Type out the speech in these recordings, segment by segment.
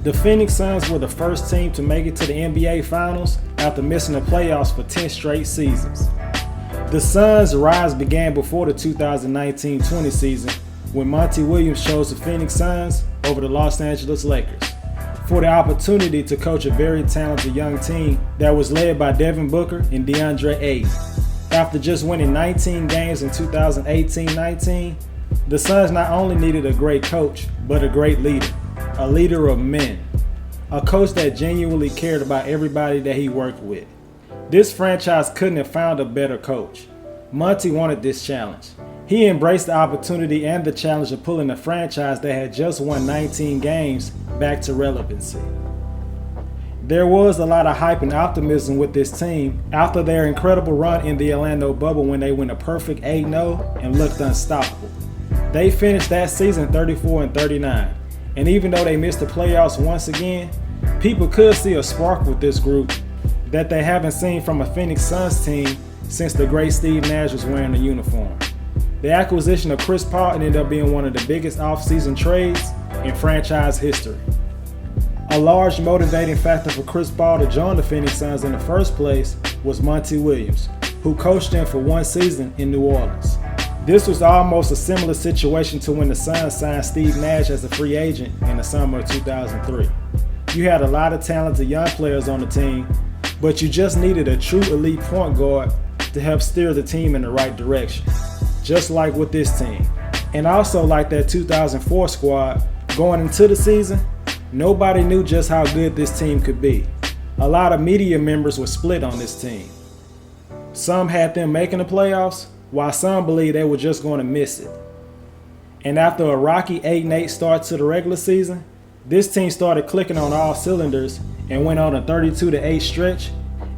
The Phoenix Suns were the first team to make it to the NBA Finals after missing the playoffs for 10 straight seasons. The Suns' rise began before the 2019-20 season when Monty Williams chose the Phoenix Suns over the Los Angeles Lakers for the opportunity to coach a very talented young team that was led by Devin Booker and DeAndre Ayton. After just winning 19 games in 2018-19, the Suns not only needed a great coach, but a great leader. A leader of men. A coach that genuinely cared about everybody that he worked with. This franchise couldn't have found a better coach. Monty wanted this challenge. He embraced the opportunity and the challenge of pulling a franchise that had just won 19 games back to relevancy. There was a lot of hype and optimism with this team after their incredible run in the Orlando bubble when they went a perfect 8-0 and looked unstoppable. They finished that season 34-39. And even though they missed the playoffs once again, people could see a spark with this group that they haven't seen from a Phoenix Suns team since the great Steve Nash was wearing the uniform. The acquisition of Chris Paul ended up being one of the biggest offseason trades in franchise history. A large motivating factor for Chris Paul to join the Phoenix Suns in the first place was Monty Williams, who coached them for one season in New Orleans. This was almost a similar situation to when the Suns signed Steve Nash as a free agent in the summer of 2003. You had a lot of talented young players on the team, but you just needed a true elite point guard to help steer the team in the right direction, just like with this team. And also like that 2004 squad, going into the season, nobody knew just how good this team could be. A lot of media members were split on this team. Some had them making the playoffs, while some believed they were just going to miss it. And after a rocky 8-8 start to the regular season, this team started clicking on all cylinders and went on a 32-8 stretch,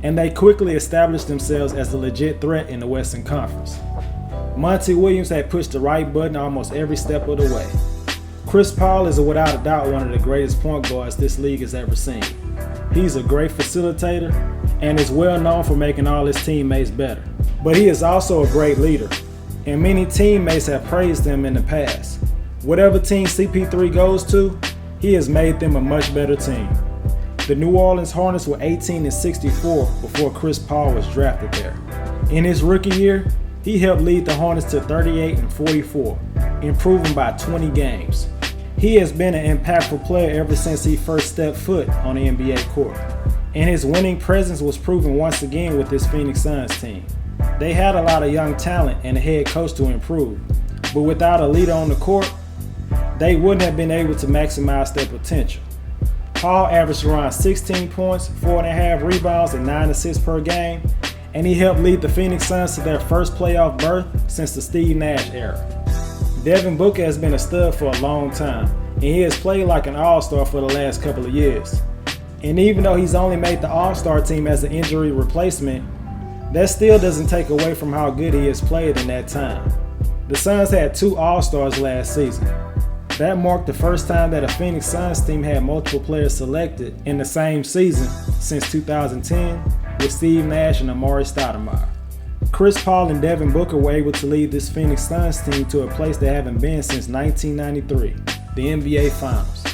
and they quickly established themselves as a legit threat in the Western Conference. Monty Williams had pushed the right button almost every step of the way. Chris Paul is without a doubt one of the greatest point guards this league has ever seen. He's a great facilitator and is well known for making all his teammates better. But he is also a great leader, and many teammates have praised him in the past. Whatever team CP3 goes to, he has made them a much better team. The New Orleans Hornets were 18-64 before Chris Paul was drafted there. In his rookie year, he helped lead the Hornets to 38-44, improving by 20 games. He has been an impactful player ever since he first stepped foot on the NBA court, and his winning presence was proven once again with this Phoenix Suns team. They had a lot of young talent and a head coach to improve, but without a leader on the court, they wouldn't have been able to maximize their potential. Paul averaged around 16 points, 4.5 rebounds, and 9 assists per game, and he helped lead the Phoenix Suns to their first playoff berth since the Steve Nash era. Devin Booker has been a stud for a long time, and he has played like an all-star for the last couple of years. And even though he's only made the all-star team as an injury replacement, that still doesn't take away from how good he has played in that time. The Suns had 2 All-Stars last season. That marked the first time that a Phoenix Suns team had multiple players selected in the same season since 2010 with Steve Nash and Amari Stoudemire. Chris Paul and Devin Booker were able to lead this Phoenix Suns team to a place they haven't been since 1993, the NBA Finals.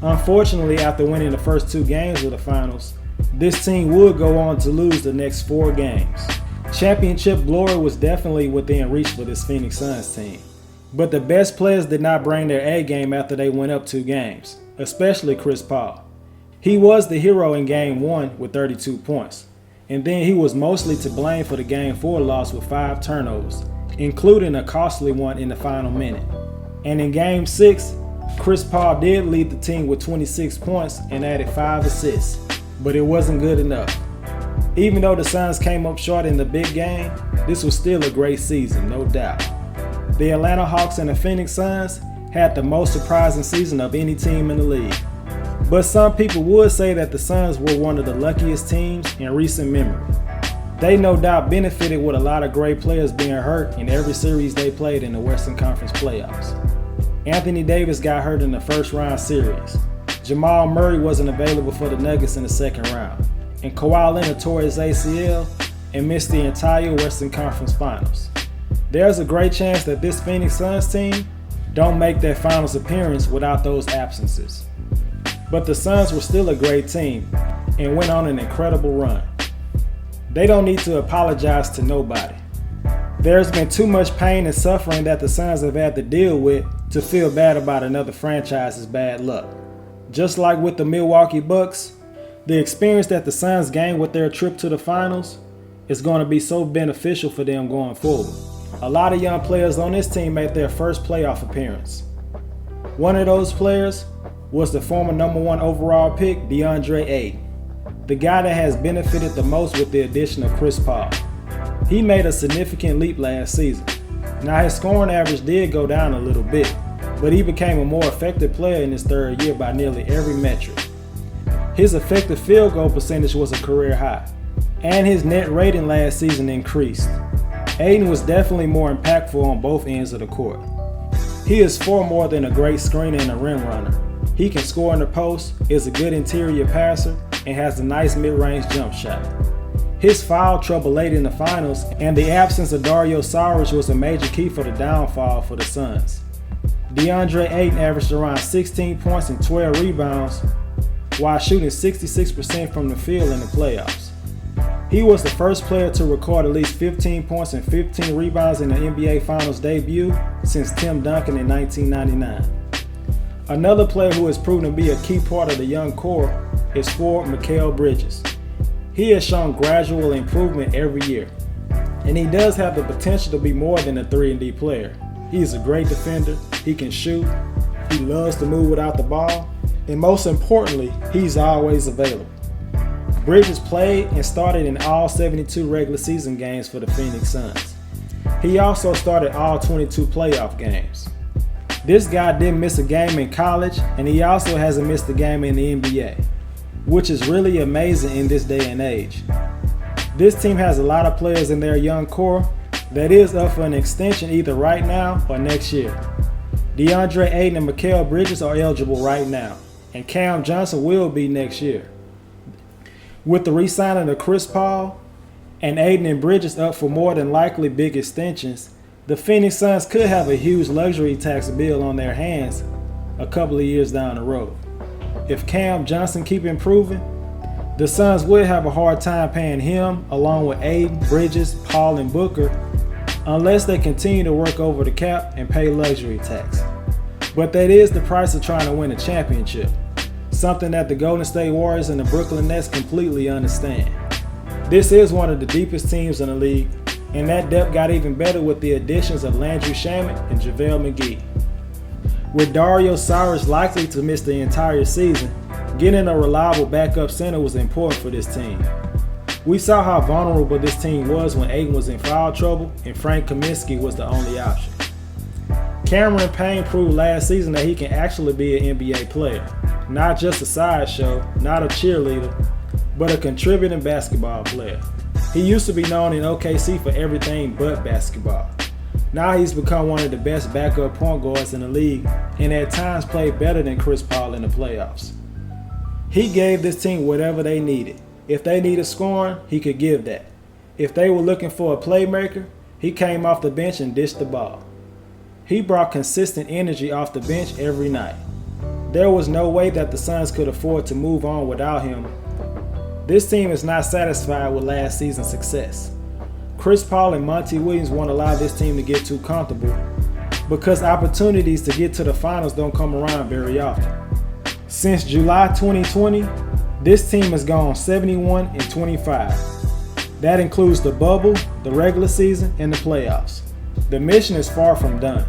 Unfortunately, after winning the first 2 games of the Finals, this team would go on to lose the next 4 games. Championship glory was definitely within reach for this Phoenix Suns team. But the best players did not bring their A game after they went up 2 games, especially Chris Paul. He was the hero in Game 1 with 32 points, and then he was mostly to blame for the Game 4 loss with 5 turnovers, including a costly one in the final minute. And in Game 6, Chris Paul did lead the team with 26 points and added 5 assists, but it wasn't good enough. Even though the Suns came up short in the big game, this was still a great season, no doubt. The Atlanta Hawks and the Phoenix Suns had the most surprising season of any team in the league. But some people would say that the Suns were one of the luckiest teams in recent memory. They no doubt benefited with a lot of great players being hurt in every series they played in the Western Conference playoffs. Anthony Davis got hurt in the first round series. Jamal Murray wasn't available for the Nuggets in the second round. And Kawhi Leonard tore his ACL and missed the entire Western Conference Finals. There's a great chance that this Phoenix Suns team don't make their finals appearance without those absences. But the Suns were still a great team and went on an incredible run. They don't need to apologize to nobody. There's been too much pain and suffering that the Suns have had to deal with to feel bad about another franchise's bad luck. Just like with the Milwaukee Bucks, the experience that the Suns gained with their trip to the finals is going to be so beneficial for them going forward. A lot of young players on this team made their first playoff appearance. One of those players was the former #1 overall pick, DeAndre Ayton, the guy that has benefited the most with the addition of Chris Paul. He made a significant leap last season. Now his scoring average did go down a little bit, but he became a more effective player in his third year by nearly every metric. His effective field goal percentage was a career high, and his net rating last season increased. Ayton was definitely more impactful on both ends of the court. He is far more than a great screener and a rim runner. He can score in the post, is a good interior passer, and has a nice mid-range jump shot. His foul trouble late in the finals and the absence of Dario Saric was a major key for the downfall for the Suns. DeAndre Ayton averaged around 16 points and 12 rebounds while shooting 66% from the field in the playoffs. He was the first player to record at least 15 points and 15 rebounds in the NBA Finals debut since Tim Duncan in 1999. Another player who has proven to be a key part of the young core is forward Mikhail Bridges. He has shown gradual improvement every year, and he does have the potential to be more than a 3-and-D player. He is a great defender, he can shoot, he loves to move without the ball, and most importantly, he's always available. Bridges played and started in all 72 regular season games for the Phoenix Suns. He also started all 22 playoff games. This guy didn't miss a game in college, and he also hasn't missed a game in the NBA, which is really amazing in this day and age. This team has a lot of players in their young core that is up for an extension either right now or next year. DeAndre Ayton and Mikhail Bridges are eligible right now, and Cam Johnson will be next year. With the re-signing of Chris Paul and Ayton and Bridges up for more than likely big extensions, the Phoenix Suns could have a huge luxury tax bill on their hands a couple of years down the road. If Cam Johnson keep improving, the Suns will have a hard time paying him along with Ayton, Bridges, Paul, and Booker unless they continue to work over the cap and pay luxury tax. But that is the price of trying to win a championship, something that the Golden State Warriors and the Brooklyn Nets completely understand. This is one of the deepest teams in the league, and that depth got even better with the additions of Landry Shamet and JaVale McGee. With Dario Saric likely to miss the entire season, getting a reliable backup center was important for this team. We saw how vulnerable this team was when Ayton was in foul trouble and Frank Kaminsky was the only option. Cameron Payne proved last season that he can actually be an NBA player, not just a sideshow, not a cheerleader, but a contributing basketball player. He used to be known in OKC for everything but basketball. Now he's become one of the best backup point guards in the league and at times played better than Chris Paul in the playoffs. He gave this team whatever they needed. If they needed scoring, he could give that. If they were looking for a playmaker, he came off the bench and dished the ball. He brought consistent energy off the bench every night. There was no way that the Suns could afford to move on without him. This team is not satisfied with last season's success. Chris Paul and Monty Williams won't allow this team to get too comfortable because opportunities to get to the finals don't come around very often. Since July 2020, this team has gone 71-25. That includes the bubble, the regular season, and the playoffs. The mission is far from done,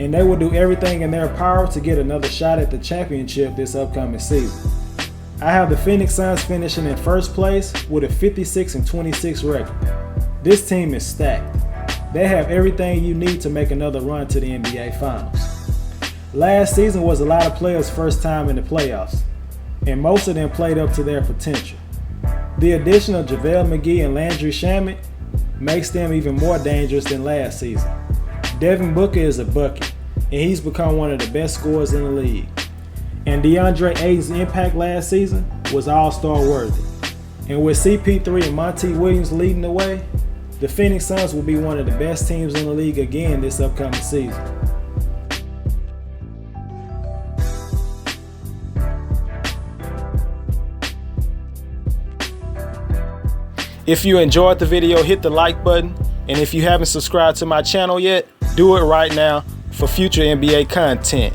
and they will do everything in their power to get another shot at the championship this upcoming season. I have the Phoenix Suns finishing in first place with a 56-26 record. This team is stacked. They have everything you need to make another run to the NBA Finals. Last season was a lot of players' first time in the playoffs, and most of them played up to their potential. The addition of JaVale McGee and Landry Shamet makes them even more dangerous than last season. Devin Booker is a bucket, and he's become one of the best scorers in the league. And DeAndre Ayton's impact last season was all-star worthy. And with CP3 and Monty Williams leading the way, the Phoenix Suns will be one of the best teams in the league again this upcoming season. If you enjoyed the video, hit the like button. And if you haven't subscribed to my channel yet, do it right now for future NBA content.